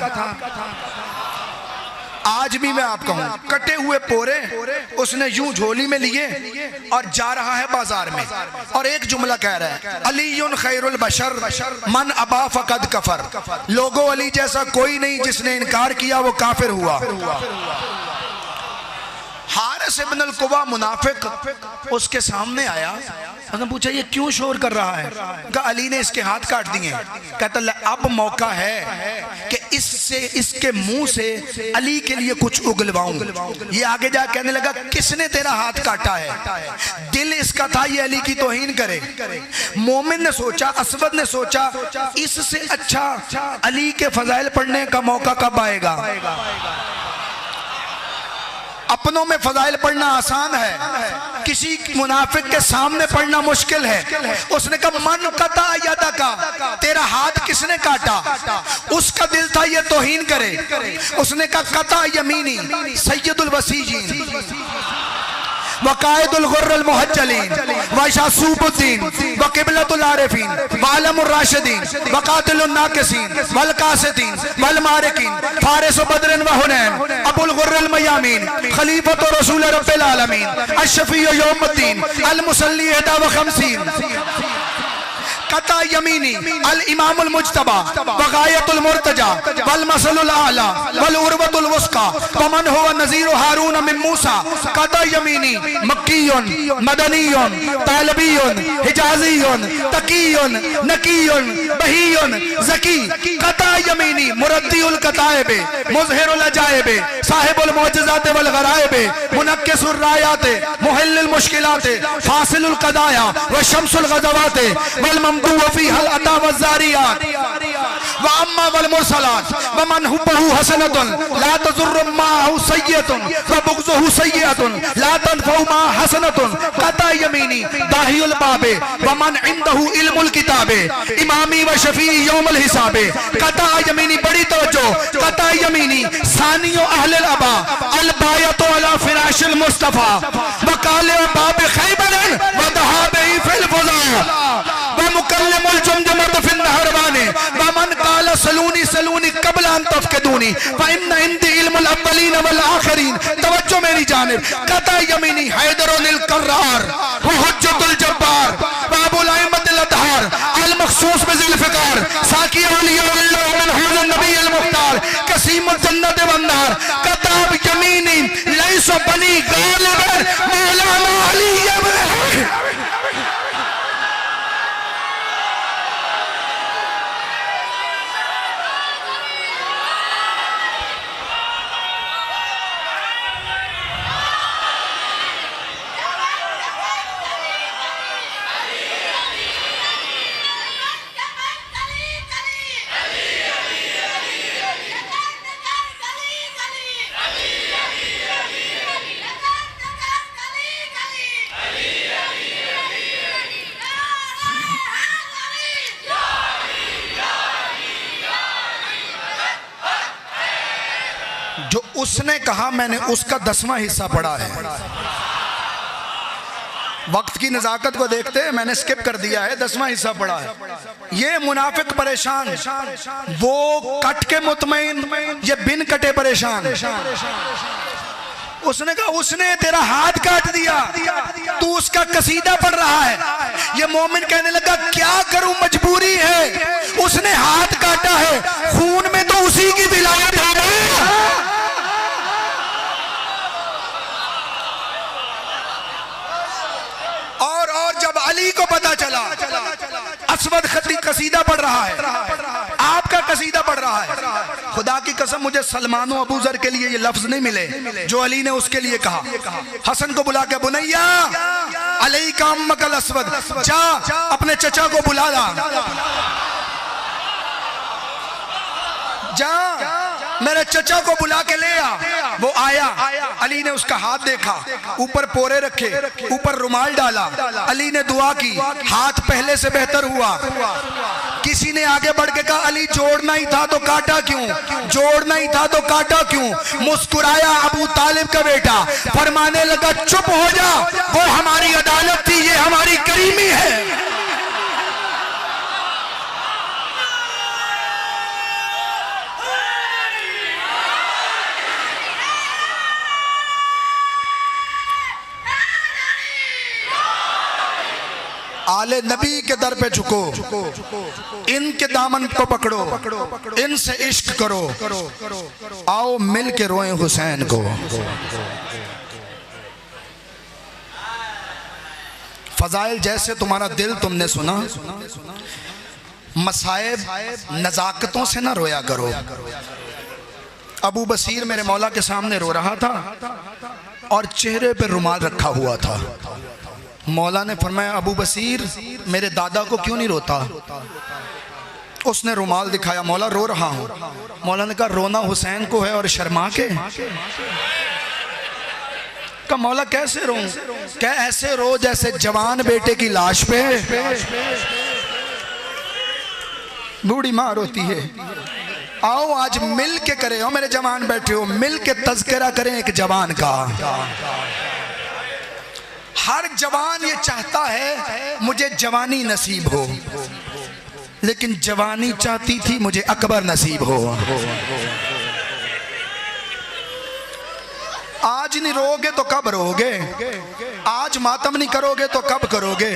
آج بھی میں آپ کا ہوں. کٹے ہوئے پورے اس نے یوں جھولی میں لیے اور جا رہا ہے بازار میں، اور ایک جملہ کہہ رہا ہے علی خیر البشر من ابا فقد کفر. لوگو علی جیسا کوئی نہیں، جس نے انکار کیا وہ کافر ہوا. حارث ابن القوا منافق اس کے سامنے آیا، اس نے پوچھا یہ کیوں شور کر رہا ہے؟ کہا علی نے اس کے ہاتھ کاٹ دیے. کہتا اب موقع ہے کہ اس کے منہ سے علی کے لیے کچھ اگلواؤں. یہ آگے جا کہنے لگا کس نے تیرا ہاتھ کاٹا ہے؟ دل اس کا تھا یہ علی کی توہین کرے. مومن نے سوچا، اسود نے سوچا اس سے اچھا علی کے فضائل پڑھنے کا موقع کب آئے گا؟ اپنوں میں فضائل پڑھنا آسان ہے، کسی منافق کے سامنے پڑھنا مشکل ہے. اس نے کہا من قطع یدک، تیرا ہاتھ کس نے کاٹا؟ اس کا دل تھا یہ توہین کرے. اس نے کہا قطع یمینی سید الوسیجین وقائد الغر المحجلین وشاسوب الدین وقبلۃ العارفین وعلم الراشدین وقاتل الناکسین والقاسدین والمارکین فارس بدر وحنین ابو الغر المیامین خلیفۃ رسول رب العالمین الشفیع یوم الدین المصلی 51 قطع یمینی الامام المجتبہ وغایت المرتجہ والمثل الاعلی والعروۃ الوثقی ومن هو نظیر ہارون من موسیٰ. قطع یمینی مکی مدنی طالبی حجازی تقی نقی بہی ذکی. قطع یمینی مردی القطائب مظہر العجائب صاحب المعجزات والغرائب منکس الرایات محل المشکلات فاصل القضایا وشمس الغزوات والممدوح فيها العطا والزاريات واما والمرسلات ومن حبه حسنة لا تضر معه سيئة وبغضه سيئة لا تنفع معه حسنة. قطع يميني داهي الباب ومن عنده علم الكتاب امامي وشفيعي يوم الحساب. قطع يميني بڑی توجہ. قطع يميني ثاني اهل الابا الباية على فراش المصطفى وقال باب خيبر وذهابه في الفضاء ومكلم الجمجمة في النهروان ومن قال سلوني سلوني قبل ان تفقدوني فإن عندي علم الاولين والآخرين. توجہ میری جانب. قطع یمینی حیدر للقرار وحجت الجبار وابو الائمة الاطہار المخصوص بذی الفقار ساکی اولیاء اللہ من حوض النبی المختار قسیم الجنت والنار. قطع یمینی لیس بنی غالب مولانا علی ابن اس نے کہا میں نے اس کا 10واں حصہ پڑھا ہے. وقت کی نزاکت کو دیکھتے میں نے سکپ کر دیا ہے, 10واں حصہ پڑھا ہے. یہ منافق پریشان, وہ کٹ کے مطمئن, یہ بن کٹے پریشان. اس نے کہا اس نے تیرا ہاتھ کاٹ دیا, تو اس کا قصیدہ پڑھ رہا ہے. یہ مومن کہنے لگا کیا کروں, مجبوری ہے, اس نے ہاتھ کاٹا ہے, خون میں تو اسی کی ولایت ہے. اور جب علی کو پتا چلا اسود قصیدہ پڑھ رہا ہے, آپ کا قصیدہ پڑھ رہا ہے, خدا کی قسم مجھے سلمان و ابو ذر کے لیے یہ لفظ نہیں ملے جو علی نے اس کے لیے کہا. حسن کو بلا کے بنیا علیک امک الاسود, جا اپنے چچا کو بلا لا, جا میرے چچا کو بلا کے لے آ. وہ آیا, علی نے اس کا ہاتھ دیکھا, اوپر پورے رکھے, اوپر رومال ڈالا, علی نے دعا کی, ہاتھ پہلے سے بہتر ہوا. کسی نے آگے بڑھ کے کہا علی جوڑنا ہی تھا تو کاٹا کیوں, جوڑنا ہی تھا تو کاٹا کیوں. مسکرایا ابو طالب کا بیٹا, فرمانے لگا چپ ہو جا, وہ ہماری عدالت تھی, یہ ہماری کریمی ہے. آل نبی کے در پہ جھکو, ان کے دامن کو پکڑو, ان سے عشق کرو, آؤ مل کے روئیں حسین کو. فضائل جیسے تمہارا دل تم نے سنا, مصائب نزاکتوں سے نہ رویا کرو. ابو بصیر میرے مولا کے سامنے رو رہا تھا اور چہرے پہ رومال رکھا ہوا تھا. مولا نے فرمایا ابو بصیر میرے دادا کو کیوں نہیں روتا. اس نے رومال دکھایا, مولا رو رہا ہوں. مولا نے کہا رونا حسین کو ہے اور شرما کے. کہا مولا کیسے رو, کہ ایسے رو جیسے جوان بیٹے کی لاش پہ بوڑھی ماں روتی ہے. آؤ آج مل کے کرے, ہو میرے جوان بیٹھے ہو, مل کے تذکرہ کریں ایک جوان کا. ہر جوان یہ چاہتا ہے مجھے جوانی نصیب ہو, لیکن جوانی چاہتی تھی مجھے اکبر نصیب ہو. آج نہیں رو گے تو کب رو گے, آج ماتم نہیں کرو گے تو کب کرو گے.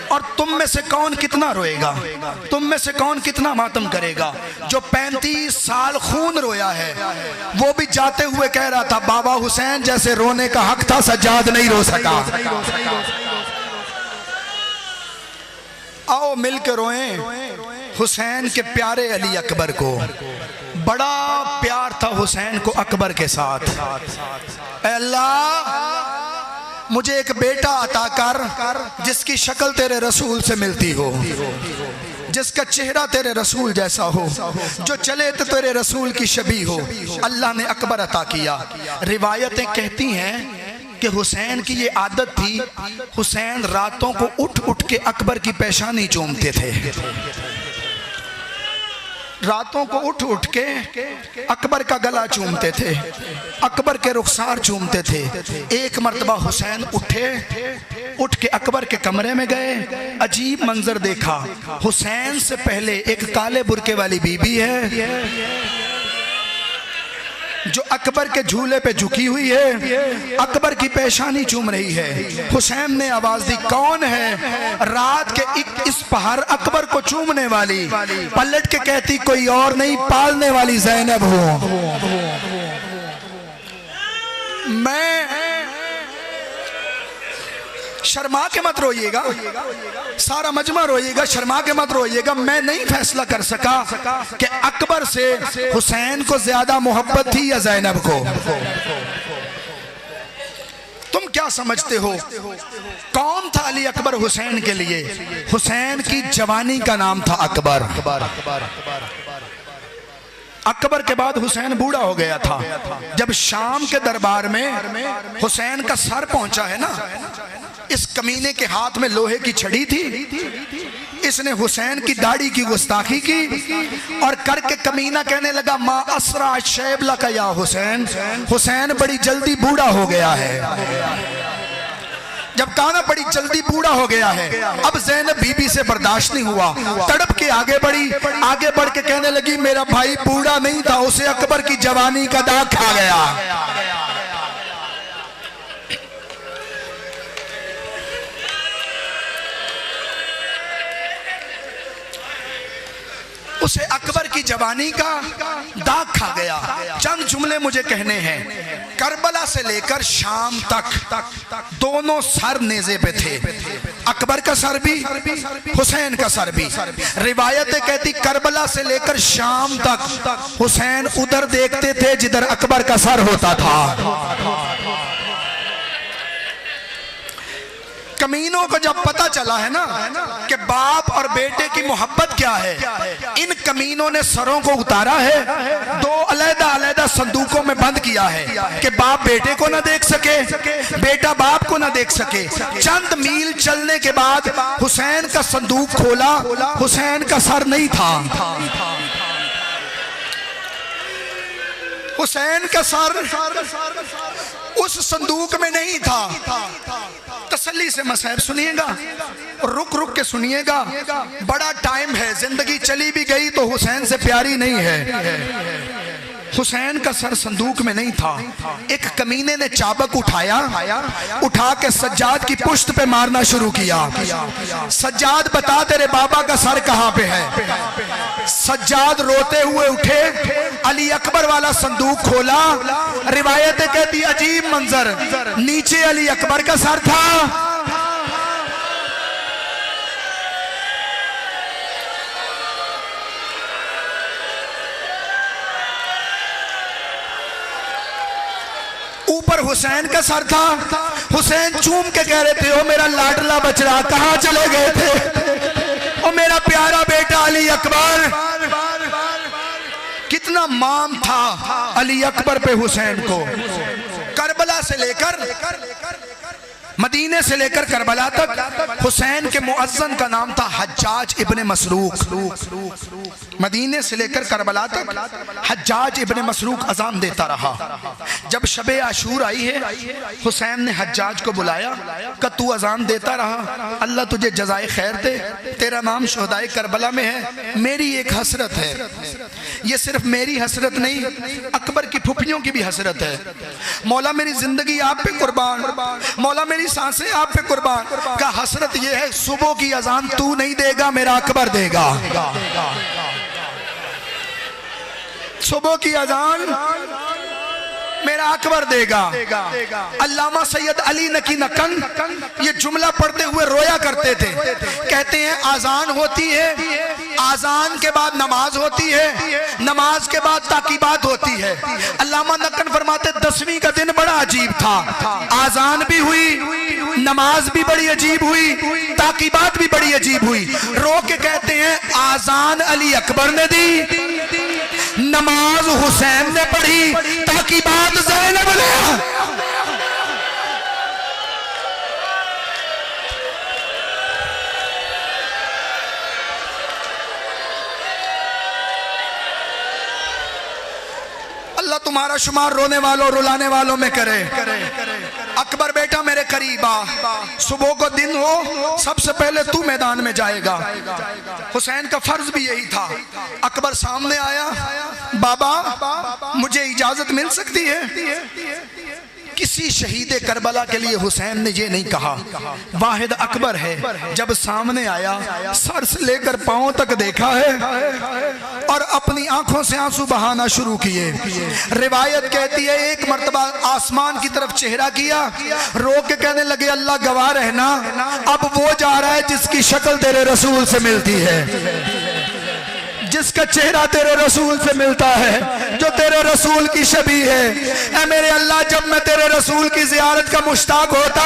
اور تم میں سے کون کتنا روئے گا, تم میں سے کون کتنا ماتم کرے گا. جو 35 سال خون رویا ہے وہ بھی جاتے ہوئے کہہ رہا تھا بابا حسین جیسے رونے کا حق تھا سجاد نہیں رو سکا. آؤ مل کے روئیں حسین کے پیارے علی اکبر کو. بڑا پیار تھا حسین کو اکبر کے ساتھ. اے اللہ مجھے ایک بیٹا عطا کر جس کی شکل تیرے رسول سے ملتی ہو, جس کا چہرہ تیرے رسول جیسا ہو, جو چلے تو تیرے رسول کی شبیہ ہو. اللہ نے اکبر عطا کیا. روایتیں کہتی ہیں کہ حسین کی یہ عادت تھی, حسین راتوں کو اٹھ اٹھ کے اکبر کی پیشانی چومتے تھے. راتوں کو اٹھ اٹھ کے اکبر کا گلا چومتے تھے, اکبر کے رخسار چومتے تھے. ایک مرتبہ حسین اٹھے, اٹھ کے اکبر کے کمرے میں گئے, عجیب منظر دیکھا. حسین سے پہلے ایک کالے برقے والی بی بی ہے جو اکبر کے جھولے پہ جھکی ہوئی ہے, اکبر کی پیشانی چوم رہی ہے. حسین نے آواز دی کون ہے؟ رات کے اس پہر اکبر کو چومنے والی. پلٹ کے کہتی کوئی اور نہیں, پالنے والی زینب ہوں. میں شرما کے مت روئیے گا, سارا مجمع روئیے گا, شرما کے مت روئیے گا. میں نہیں فیصلہ کر سکا کہ اکبر سے حسین کو زیادہ محبت تھی یا زینب کو. تم کیا سمجھتے ہو کون تھا علی اکبر حسین کے لیے؟ حسین کی جوانی کا نام تھا اکبر. اکبر کے بعد حسین بوڑھا ہو گیا تھا. جب شام کے دربار میں حسین کا سر پہنچا ہے نا, اس کمینے کے ہاتھ میں لوہے کی چھڑی تھی, اس نے حسین کی داڑھی کی گستاخی کی اور کر کے کمینہ کہنے لگا ما اسرع شیب لک یا حسین، حسین بڑی جلدی بوڑھا ہو گیا ہے۔ جب کہا نا بڑی جلدی بوڑھا ہو گیا ہے، اب زینب بی بی سے برداشت نہیں ہوا، تڑپ کے آگے بڑھی، آگے بڑھ کے کہنے لگی میرا بھائی بوڑھا نہیں تھا، اسے اکبر کی جوانی کا داغ کھا گیا۔ اسے اکبر کی جوانی کا داغ کھا گیا۔ چند جملے مجھے کہنے ہیں۔ کربلا سے لے کر شام تک دونوں سر نیزے پہ تھے، اکبر کا سر بھی حسین کا سر بھی۔ روایتیں کہتی کربلا سے لے کر شام تک حسین ادھر دیکھتے تھے جدھر اکبر کا سر ہوتا تھا۔ کمینوں کو جب پتا چلا ہے نا کہ باپ اور بیٹے کی محبت کیا ہے، ان کمینوں نے سروں کو اتارا ہے، دو علیحدہ علیحدہ صندوقوں میں بند کیا ہے کہ باپ بیٹے کو نہ دیکھ سکے، بیٹا باپ کو نہ دیکھ سکے۔ چند میل چلنے کے بعد حسین کا صندوق کھولا، حسین کا سر نہیں تھا، حسین کا سر اس صندوق میں نہیں تھا۔ تسلی سے مسائب سنیے گا، رک رک کے سنیے گا، بڑا ٹائم ہے، زندگی چلی بھی گئی تو حسین سے پیاری نہیں ہے۔ حسین کا سر صندوق میں نہیں تھا۔ ایک کمینے نے چابک اٹھا کے سجاد کی پشت پہ مارنا شروع کیا۔ سجاد بتا تیرے بابا کا سر کہاں پہ ہے؟ سجاد روتے ہوئے اٹھے، علی اکبر والا صندوق کھولا۔ روایتیں کہتی عجیب منظر، نیچے علی اکبر کا سر تھا، اوپر حسین کا سر تھا۔ حسین چوم کے کہہ رہے تھے او میرا لاڈلا بچڑا کہاں چلے گئے تھے، او میرا پیارا بیٹا علی اکبر۔ کتنا مام تھا علی اکبر پہ حسین کو۔ کربلا سے لے کر مدینے سے لے کر کربلا تک حسین کے مؤذن کا نام تھا حجاج ابن مسروق۔ مدینے سے لے کر کربلا تک حجاج ابن مسروق اذان دیتا رہا۔ جب شب عاشور آئی ہے، حسین نے حجاج کو بلایا کہ تو اذان دیتا رہا، اللہ تجھے جزائے خیر دے، تیرا نام شہدائے کربلا میں ہے۔ میری ایک حسرت ہے، یہ صرف میری حسرت نہیں، اکبر کی پھپھیوں کی بھی حسرت ہے۔ مولا میری زندگی آپ پہ قربان، مولا میری سانسیں آپ پہ قربان، کا حسرت یہ ہے صبح کی اذان تو نہیں دے گا، میرا اکبر دے گا۔ صبح کی اذان میرا اکبر دے گا۔ علامہ سید علی نقی نقن یہ جملہ پڑھتے ہوئے رویا کرتے تھے، کہتے ہیں آذان ہوتی ہے، آذان کے بعد نماز ہوتی ہے، نماز کے بعد تاقیبات ہوتی ہے۔ علامہ نقن فرماتے 10ویں کا دن بڑا عجیب تھا، آذان بھی ہوئی، نماز بھی بڑی عجیب ہوئی، تاقیبات بھی بڑی عجیب ہوئی۔ رو کے کہتے ہیں آذان علی اکبر نے دی، نماز حسین نے پڑھی، تاقیبات زینب نے۔ اللہ تمہارا شمار رونے والوں رلانے والوں میں کرے۔ اکبر بیٹا میرے قریب آ، صبح کو دن ہو سب سے پہلے تو میدان میں جائے گا۔ حسین کا فرض بھی یہی تھا۔ اکبر سامنے آیا، بابا مجھے اجازت مل سکتی ہے؟ کسی شہید کربلا کے لیے حسین نے یہ نہیں کہا، واحد اکبر ہے۔ جب سامنے آیا سر سے لے کر پاؤں تک دیکھا ہے اور اپنی آنکھوں سے آنسو بہانا شروع کیے۔ روایت کہتی ہے ایک مرتبہ آسمان کی طرف چہرہ کیا، رو کے کہنے لگے اللہ گواہ رہنا اب وہ جا رہا ہے جس کی شکل تیرے رسول سے ملتی ہے، جس کا چہرہ تیرے رسول سے ملتا ہے، جو تیرے رسول کی شبیہ ہے۔ اے میرے اللہ جب میں تیرے رسول کی زیارت کا مشتاق ہوتا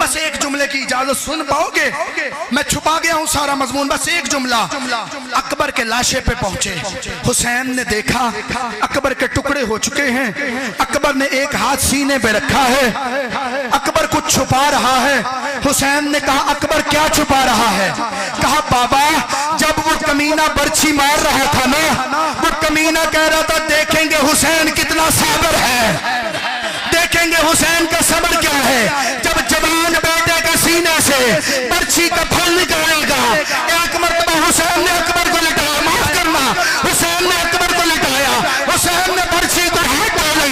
بس ایک جملے کی اجازت سن پاؤ گے؟ میں چھپا گیا ہوں سارا مضمون، بس ایک جملہ۔ اکبر کے لاشے پہ پہنچے، حسین نے دیکھا اکبر کے ٹکڑے ہو چکے ہیں، اکبر نے ایک ہاتھ سینے پہ رکھا ہے، اکبر کچھ چھپا رہا ہے۔ حسین نے کہا اکبر کیا چھپا رہا ہے؟ کہا بابا جب وہ کمینہ برچھی مار رہا تھا نا، وہ کمینہ کہہ رہا تھا دیکھیں گے حسین کتنا صابر ہے، دیکھیں گے حسین کا صبر کیا ہے۔ جب جوان بیٹے کے سینے سے برچھی کا پھل نکالے گا، ایک مرتبہ حسین نے اکبر کو لٹایا، معاف کرنا، حسین نے اکبر کو لٹایا، حسین نے برچھی کو ہاتھ ڈالا،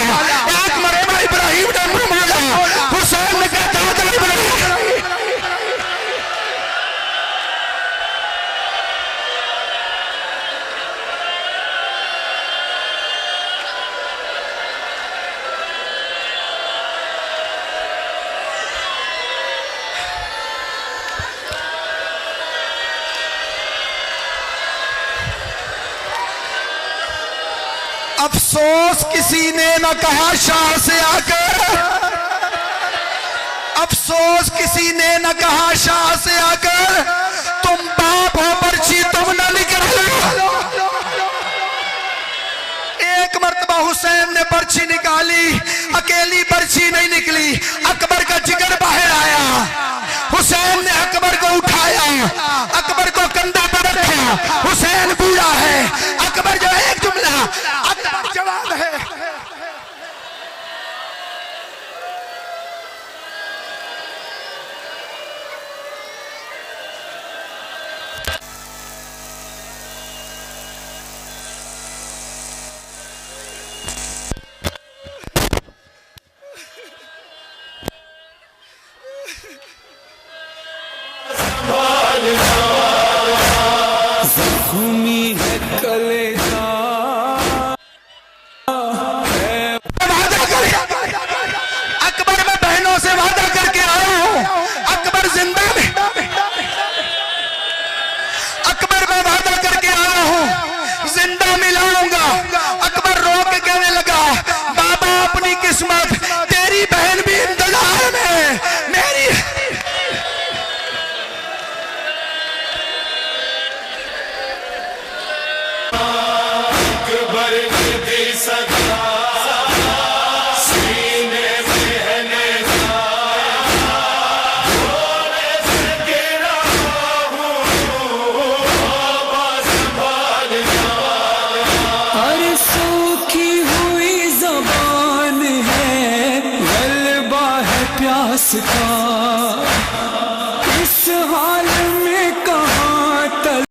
ایک مرتبہ ابراہیم نے منہ موڑا، حسین نے کہا ابراہیم۔ افسوس کسی نے نہ کہا شاہ سے آ کر، افسوس کسی نے نہ کہا شاہ سے آ کر، تم باپ ہو برچھی تم نہ نکالو۔ ایک مرتبہ حسین نے برچھی نکالی، اکیلی برچھی نہیں نکلی، اکبر کا جگر باہر آیا، حسین نے اکبر کو اٹھایا، اکبر کو کندھے پر رکھا، حسین بوڑھا ہے، اکبر جو ایک جملہ، اکبر جواب ہے۔ زخمی ہے کلیجہ، اکبر میں بہنوں سے وعدہ کر کے آیا ہوں، اکبر زندہ میں، اکبر میں وعدہ کر کے آیا ہوں زندہ ملاؤں گا۔ اکبر رو کے کہنے لگا بابا اپنی قسمت، تیری بہن بھی انتظار میں، میری اکبر نے دی صدا، سینے میں ہے نیزہ، رونے سے گرا ہوں، بابا سنبھال جا۔ ہر سوکھی ہوئی زبان ہے، غلبہ ہے پیاس کا،